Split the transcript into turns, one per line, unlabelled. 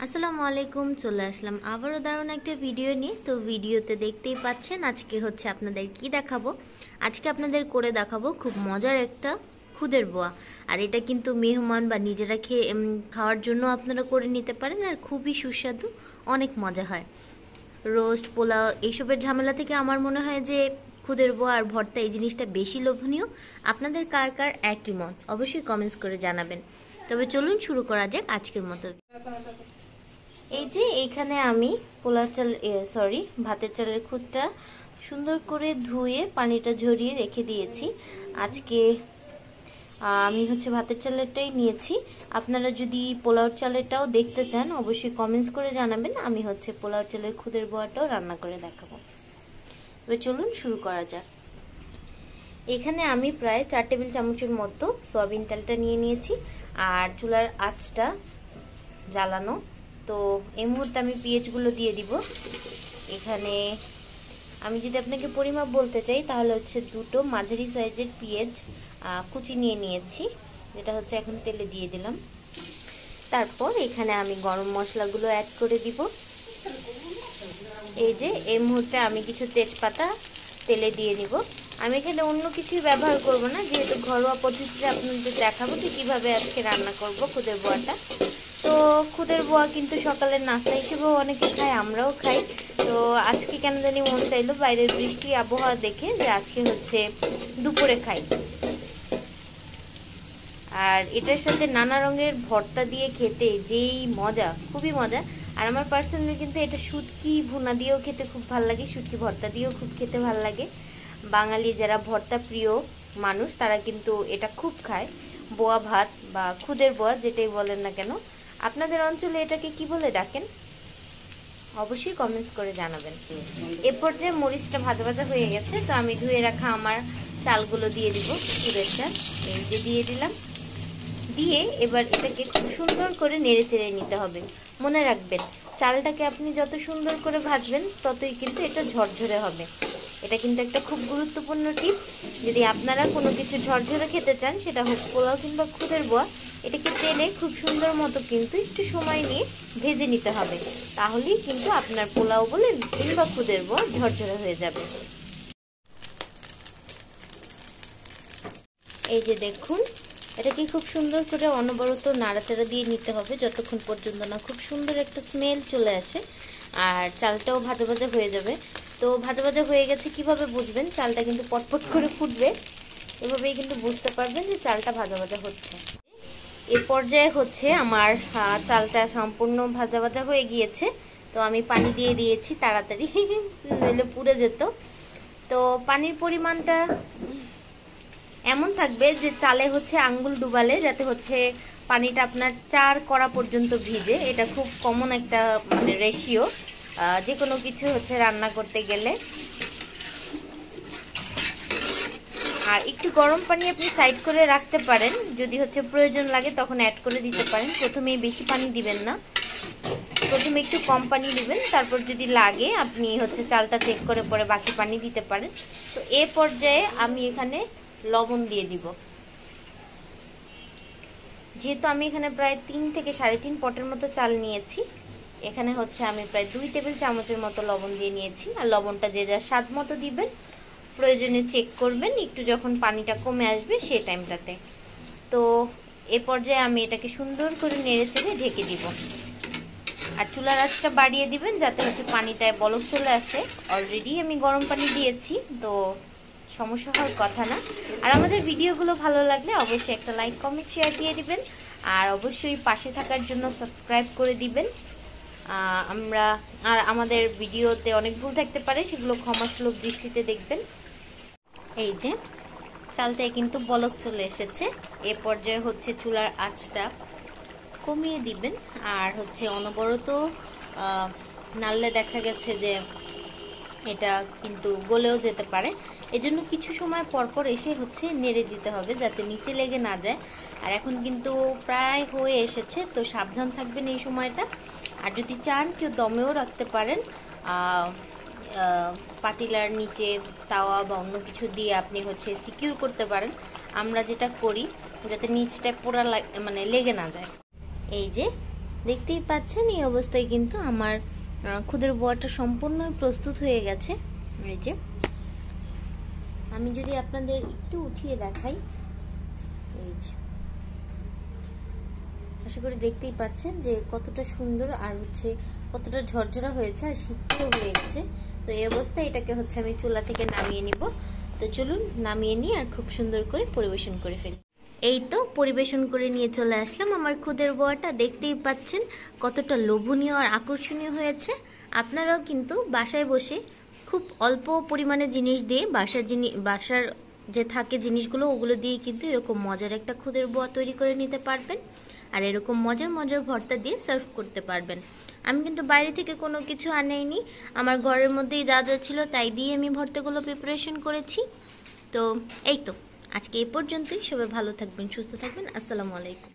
আসসালামু আলাইকুম। চলে আসলাম আবারও দারুণ একটা ভিডিও নিয়ে। তো ভিডিওতে দেখতেই পাচ্ছেন আজকে হচ্ছে আপনাদের কি দেখাবো। আজকে আপনাদের করে দেখাবো খুব মজার একটা খুদের বোয়া। আর এটা কিন্তু মেহমান বা নিজেরা খাওয়ার জন্য আপনারা করে নিতে পারেন, আর খুবই সুস্বাদু, অনেক মজা হয়। রোস্ট, পোলাও এইসবের ঝামেলা থেকে আমার মনে হয় যে খুদের বোয়া আর ভর্তা এই জিনিসটা বেশি লোভনীয়। আপনাদের কার কার একই মত অবশ্যই কমেন্টস করে জানাবেন। তবে চলুন শুরু করা যাক আজকের মতো। এই যে এইখানে আমি পোলার চাল ভাতের চালের খুদটা সুন্দর করে ধুয়ে পানিটা ঝরিয়ে রেখে দিয়েছি। আজকে আমি হচ্ছে ভাতের চালেরটাই নিয়েছি। আপনারা যদি পোলাও চালেরটাও দেখতে চান অবশ্যই কমেন্টস করে জানাবেন, আমি হচ্ছে পোলাও চালের খুদের বোয়াটাও রান্না করে দেখাবো। এবার চলুন শুরু করা যাক। এখানে আমি প্রায় 4 টেবিল চামচের মতো সয়াবিন তেলটা নিয়ে নিয়েছি, আর চুলার আঁচটা জ্বালানো। তো এই মুহূর্তে আমি পেঁয়াজগুলো দিয়ে দিব। এখানে আমি যদি আপনাকে পরিমাপ বলতে চাই তাহলে হচ্ছে 2টো মাঝারি সাইজের পেঁয়াজ কুচি নিয়ে নিয়েছি, যেটা হচ্ছে এখন তেলে দিয়ে দিলাম। তারপর এখানে আমি গরম মশলাগুলো অ্যাড করে দিব। এই যে এই মুহূর্তে আমি কিছু তেজপাতা তেলে দিয়ে নিব। আমি এখানে অন্য কিছুই ব্যবহার করব না, যেহেতু ঘরোয়া পদ্ধতিতে আপনাদের দেখাবো যে কীভাবে আজকে রান্না করব খুদের বোয়াটা। তো খুদের বোয়া কিন্তু সকালের নাস্তা হিসেবেও অনেকে খায়, আমরাও খাই। তো আজকে কেন জানি মন চাইলো বাইরের বৃষ্টি আবহাওয়া দেখে যে আজকে হচ্ছে দুপুরে খাই। আর এটার সাথে নানা রঙের ভর্তা দিয়ে খেতে যেই মজা, খুবই মজা। আর আমার পার্সোনালি কিন্তু এটা শুটকি ভুনা দিয়েও খেতে খুব ভালো লাগে, শুটকি ভর্তা দিয়েও খুব খেতে ভালো লাগে। বাঙালি যারা ভর্তা প্রিয় মানুষ তারা কিন্তু এটা খুব খায়। বোয়া ভাত বা খুদের বোয়া যেটাই বলেন না কেন, আপনাদের অঞ্চলে এটাকে কি বলে ডাকেন অবশ্যই কমেন্টস করে জানাবেন। এ পর্যায়ে মরিচটা ভাজা ভাজা হয়ে গেছে, তো আমি ধুয়ে রাখা আমার চালগুলো দিয়ে দিব। খুদের চাল এই যে দিয়ে দিলাম। দিয়ে এবার এটাকে খুব সুন্দর করে নেড়ে চেড়ে নিতে হবে। মনে রাখবেন, চালটাকে আপনি যত সুন্দর করে ভাজবেন ততই কিন্তু এটা ঝরঝরে হবে। এটা কিন্তু একটা খুব গুরুত্বপূর্ণ টিপস। যদি আপনারা কোনো কিছু ঝরঝরে খেতে চান, সেটা হোক পোলাও কিংবা খুদের বোয়া, এটাকে তেলে খুব সুন্দর মতো কিন্তু একটু সময় নিয়ে ভেজে নিতে হবে। তাহলেই কিন্তু আপনার পোলাও বলেন কিংবা খুদের বোয়া ঝরঝরে হয়ে যাবে। এই যে দেখুন, এটাকে খুব সুন্দর করে অনবরত নাড়াচাড়া দিয়ে নিতে হবে যতক্ষণ পর্যন্ত না খুব সুন্দর একটা স্মেল চলে আসে, আর চালটাও ভাজা ভাজা হয়ে যাবে। তো ভাজা ভাজা হয়ে গেছে কিভাবে বুঝবেন? চালটা কিন্তু পটপট করে ফুটবে, এভাবেই কিন্তু বুঝতে পারবেন যে চালটা ভাজা ভাজা হচ্ছে। এ পর্যায়ে হচ্ছে আমার চালটা সম্পূর্ণ ভাজা ভাজা হয়ে গিয়েছে। তো আমি পানি দিয়ে দিয়েছি তাড়াতাড়ি, নইলে পুড়ে যেত। তো পানির পরিমাণটা এমন থাকবে যে চালে হচ্ছে আঙ্গুল ডুবালে যাতে হচ্ছে পানিটা আপনার 4 কড়া পর্যন্ত ভিজে। এটা খুব কমন একটা মানে রেশিও যে কোনো কিছু হচ্ছে রান্না করতে গেলে। আর একটু গরম পানি আপনি সাইড করে রাখতে পারেন, যদি হচ্ছে প্রয়োজন লাগে তখন অ্যাড করে দিতে পারেন। প্রথমেই বেশি পানি দিবেন না, প্রথমে একটু কম পানি দিবেন, তারপর যদি লাগে আপনি হচ্ছে চালটা চেক করে পরে বাকি পানি দিতে পারেন। তো এ পর্যায়ে আমি এখানে লবণ দিয়ে দিব। যেহেতু আমি এখানে প্রায় 3 থেকে 3.5 পটের মতো চাল নিয়েছি, এখানে হচ্ছে আমি প্রায় 2 টেবিল চামচের মতো লবণ দিয়ে নিয়েছি। আর লবণটা যে যার স্বাদ মতো দিবেন, প্রয়োজনে চেক করবেন একটু যখন পানিটা কমে আসবে সেই টাইমটাতে। তো এ পর্যায়ে আমি এটাকে সুন্দর করে নেড়ে চেড়ে ঢেকে দিব। আর চুলার আঁচটা বাড়িয়ে দিবেন যাতে হচ্ছে পানিটায় বলক চলে আসে। অলরেডি আমি গরম পানি দিয়েছি, তো সমস্যা হওয়ার কথা না। আর আমাদের ভিডিওগুলো ভালো লাগলে অবশ্যই একটা লাইক কমেন্ট শেয়ার দিয়ে দিবেন, আর অবশ্যই পাশে থাকার জন্য সাবস্ক্রাইব করে দিবেন। আর আমাদের ভিডিওতে অনেক ভুল থাকতে পারে, সেগুলো ক্ষমাসুলভ দৃষ্টিতে দেখবেন। এই যে চালটায় কিন্তু বলক চলে এসেছে। এ পর্যায়ে হচ্ছে চুলার আঁচটা কমিয়ে দিবেন, আর হচ্ছে অনবরত নাড়লে দেখা গেছে যে এটা কিন্তু গলেও যেতে পারে। এজন্য কিছু সময় পরপর এসে হচ্ছে নেড়ে দিতে হবে যাতে নিচে লেগে না যায়। আর এখন কিন্তু প্রায় হয়ে এসেছে, তো সাবধান থাকবেন এই সময়টা। আর যদি চান কেউ দমেও রাখতে পারেন, পাতিলার নিচে তাওয়া বা অন্য কিছু দিয়ে আপনি হচ্ছে সিকিউর করতে পারেন। আমরা যেটা করি যাতে নিচটা পোড়া মানে লেগে না যায়। এই যে দেখতেই পাচ্ছেন এই অবস্থায় কিন্তু আমার খুদের বোয়াটা সম্পূর্ণ প্রস্তুত হয়ে গেছে। এই যে আমি যদি আপনাদের একটু উঠিয়ে দেখাই, এই যে আশা করি দেখতেই পাচ্ছেন যে কতটা সুন্দর আর হচ্ছে কতটা ঝরঝরা হয়েছে আর শীতও হয়ে গেছে। তো এই অবস্থায় এটাকে হচ্ছে আমি চুলা থেকে নামিয়ে নিব। তো চলুন নামিয়ে নিই আর খুব সুন্দর করে পরিবেশন করে ফেলি। এই তো পরিবেশন করে নিয়ে চলে আসলাম আমার খুদের বোয়াটা। দেখতেই পাচ্ছেন কতটা লোভনীয় আর আকর্ষণীয় হয়েছে। আপনারাও কিন্তু বাসায় বসে খুব অল্প পরিমাণে জিনিস দিয়ে বাসার যে থাকে জিনিসগুলো ওগুলো দিয়ে কিন্তু এরকম মজার একটা খুদের বোয়া তৈরি করে নিতে পারবেন আর এরকম মজার মজার ভর্তা দিয়ে সার্ভ করতে পারবেন। আমি কিন্তু বাইরে থেকে কোনো কিছু আনাইনি, আমার ঘরের মধ্যেই যা যা ছিল তাই দিয়ে আমি ভর্তাগুলো প্রিপারেশন করেছি। তো এই তো আজকে এই পর্যন্তই। সবাই ভালো থাকবেন, সুস্থ থাকবেন। আসসালামু আলাইকুম।